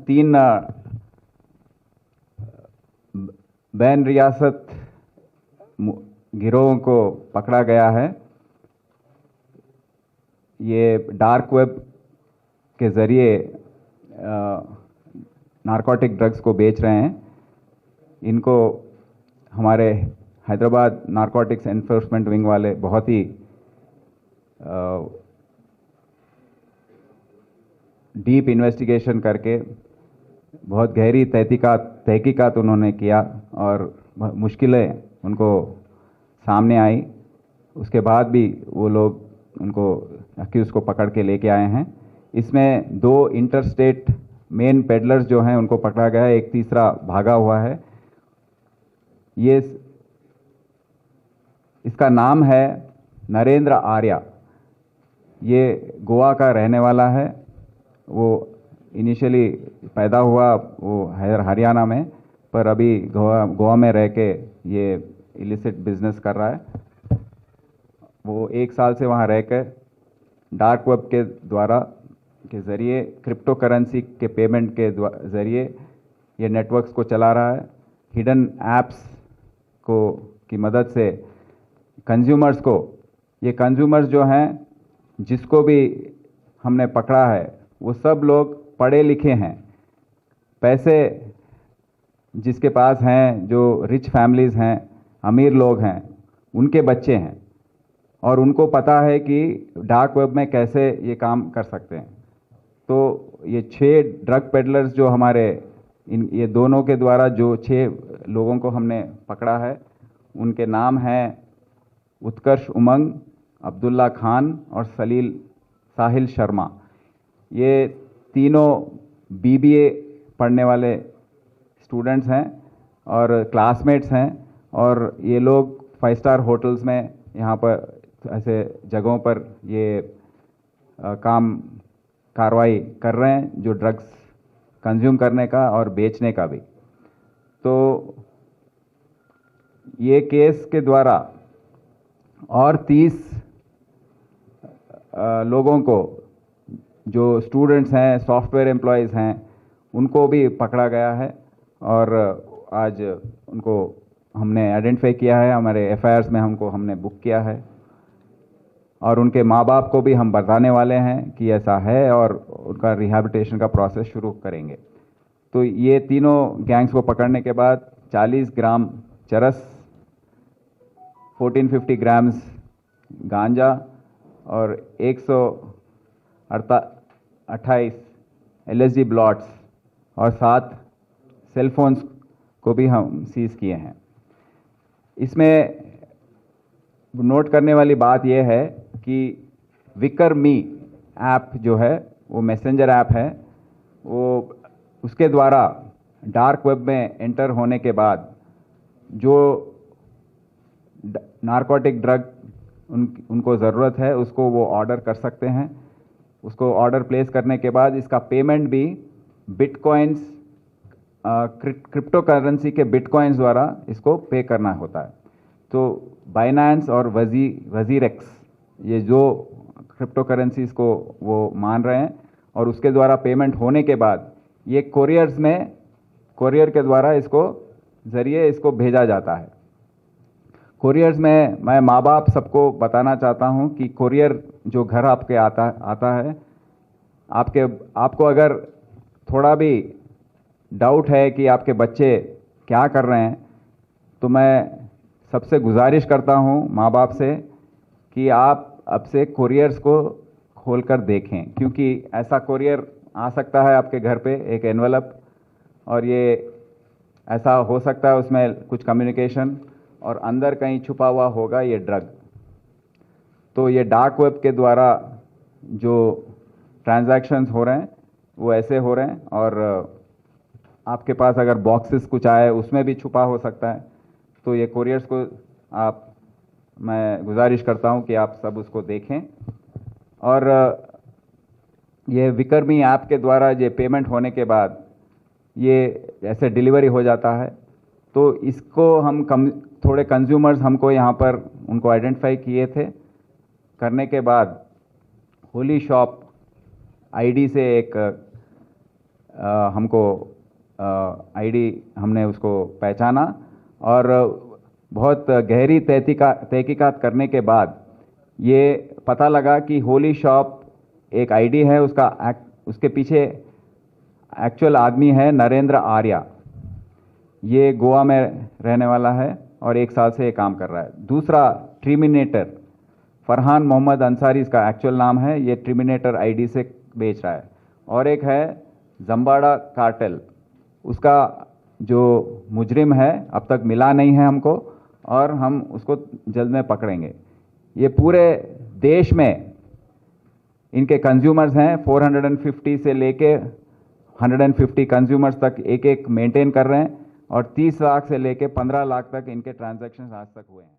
3 ban रियासत गिरोहों को पकड़ा गया है। ये डार्क वेब के ज़रिए नारकोटिक ड्रग्स को बेच रहे हैं। इनको हमारे हैदराबाद नारकोटिक्स एनफोर्समेंट विंग वाले बहुत ही डीप इन्वेस्टिगेशन करके बहुत गहरी तहकीकात उन्होंने किया और मुश्किलें उनको सामने आई। उसके बाद भी वो लोग उनको अक्यूज़ को पकड़ के लेके आए हैं। इसमें 2 इंटरस्टेट मेन पेडलर्स जो हैं उनको पकड़ा गया है, एक तीसरा भागा हुआ है। ये इसका नाम है नरेंद्र आर्या। ये गोवा का रहने वाला है। वो इनिशियली पैदा हुआ वो हरियाणा में, पर अभी गोवा में रह के ये इलिसिट बिजनेस कर रहा है। वो 1 साल से वहाँ रह कर डार्क वेब के ज़रिए क्रिप्टो करेंसी के पेमेंट के ज़रिए ये नेटवर्क्स को चला रहा है। हिडन ऐप्स की मदद से ये कंज्यूमर्स जो हैं, जिसको भी हमने पकड़ा है, वो सब लोग पढ़े लिखे हैं, पैसे जिसके पास हैं, जो रिच फैमिलीज़ हैं, अमीर लोग हैं, उनके बच्चे हैं और उनको पता है कि डार्क वेब में कैसे ये काम कर सकते हैं। तो ये 6 ड्रग पेडलर्स जो हमारे ये दोनों के द्वारा जो 6 लोगों को हमने पकड़ा है, उनके नाम हैं उत्कर्ष उमंग, अब्दुल्ला खान और साहिल शर्मा। ये तीनों BBA पढ़ने वाले स्टूडेंट्स हैं और क्लासमेट्स हैं और ये लोग 5 स्टार होटल्स में यहाँ पर ऐसे जगहों पर ये कार्रवाई कर रहे हैं, जो ड्रग्स कंज्यूम करने का और बेचने का भी। तो ये केस के द्वारा और 30 लोगों को, जो स्टूडेंट्स हैं, सॉफ्टवेयर एम्प्लॉयज़ हैं, उनको भी पकड़ा गया है और आज उनको हमने आइडेंटिफाई किया है, हमारे FIRs में हमने बुक किया है और उनके माँ बाप को भी हम बताने वाले हैं कि ऐसा है और उनका रिहैबिलिटेशन का प्रोसेस शुरू करेंगे। तो ये तीनों गैंग्स को पकड़ने के बाद 40 ग्राम चरस, 1450 ग्राम्स गांजा और 128 LSD ब्लॉट्स और 7 सेलफोन्स को भी हम सीज किए हैं। इसमें नोट करने वाली बात यह है कि विक्रमी ऐप जो है, वो मैसेंजर ऐप है, वो उसके द्वारा डार्क वेब में एंटर होने के बाद जो नारकोटिक ड्रग उनको ज़रूरत है, उसको वो ऑर्डर कर सकते हैं। उसको ऑर्डर प्लेस करने के बाद इसका पेमेंट भी बिटकॉइंस, क्रिप्टो करेंसी के बिटकॉइंस द्वारा इसको पे करना होता है। तो बाइनेंस और वजीरेक्स, ये जो क्रिप्टो करेंसीज को वो मान रहे हैं और उसके द्वारा पेमेंट होने के बाद ये कोरियर के द्वारा इसको भेजा जाता है। कोरियर्स में मैं माँ बाप सबको बताना चाहता हूँ कि कोरियर जो घर आपके आता है, आपको अगर थोड़ा भी डाउट है कि आपके बच्चे क्या कर रहे हैं, तो मैं सबसे गुजारिश करता हूँ माँ बाप से कि आप अब से कोरियर्स को खोलकर देखें, क्योंकि ऐसा कोरियर आ सकता है आपके घर पे, एक एनवलप, और ये ऐसा हो सकता है उसमें कुछ कम्युनिकेशन और अंदर कहीं छुपा हुआ होगा ये ड्रग। तो ये डार्क वेब के द्वारा जो ट्रांजैक्शंस हो रहे हैं वो ऐसे हो रहे हैं और आपके पास अगर बॉक्सेस कुछ आए उसमें भी छुपा हो सकता है। तो ये कोरियर्स को मैं गुजारिश करता हूँ कि आप सब उसको देखें। और ये विक्रमी ऐप के द्वारा ये पेमेंट होने के बाद ये ऐसे डिलीवरी हो जाता है। तो इसको हम थोड़े कंज्यूमर्स हमको यहाँ पर उनको आइडेंटिफाई किए थे। करने के बाद होली शॉप आईडी से एक हमको आईडी हमने उसको पहचाना और बहुत गहरी तहकीकात करने के बाद ये पता लगा कि होली शॉप एक आईडी है, उसके पीछे एक्चुअल आदमी है नरेंद्र आर्या। ये गोवा में रहने वाला है और 1 साल से ये काम कर रहा है। दूसरा ट्रिमिनेटर फरहान मोहम्मद अंसारी इसका एक्चुअल नाम है, ये ट्रिमिनेटर आईडी से बेच रहा है। और एक है जम्बाड़ा कार्टेल, उसका जो मुजरिम है अब तक मिला नहीं है हमको और हम उसको जल्द में पकड़ेंगे। ये पूरे देश में इनके कंज्यूमर्स हैं, 450 से लेके 150 कंज्यूमर्स तक एक मेंटेन कर रहे हैं और 30 लाख से लेके 15 लाख तक इनके ट्रांजैक्शंस आज तक हुए हैं।